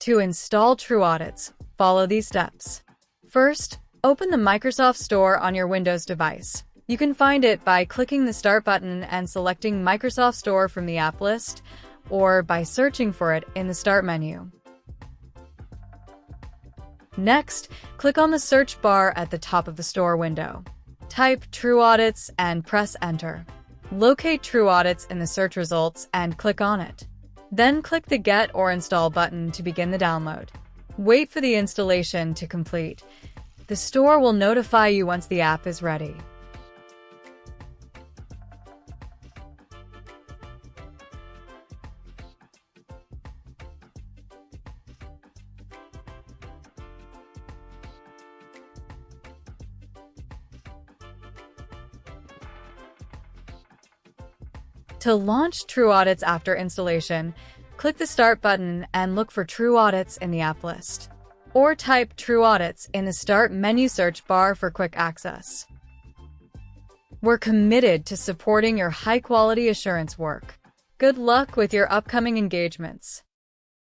To install truAudits, follow these steps. First, open the Microsoft Store on your Windows device. You can find it by clicking the Start button and selecting Microsoft Store from the app list, or by searching for it in the Start menu. Next, click on the search bar at the top of the Store window. Type truAudits and press Enter. Locate truAudits in the search results and click on it. Then click the Get or Install button to begin the download. Wait for the installation to complete. The store will notify you once the app is ready. To launch truAudits after installation, click the Start button and look for truAudits in the app list. Or type truAudits in the Start menu search bar for quick access. We're committed to supporting your high-quality assurance work. Good luck with your upcoming engagements.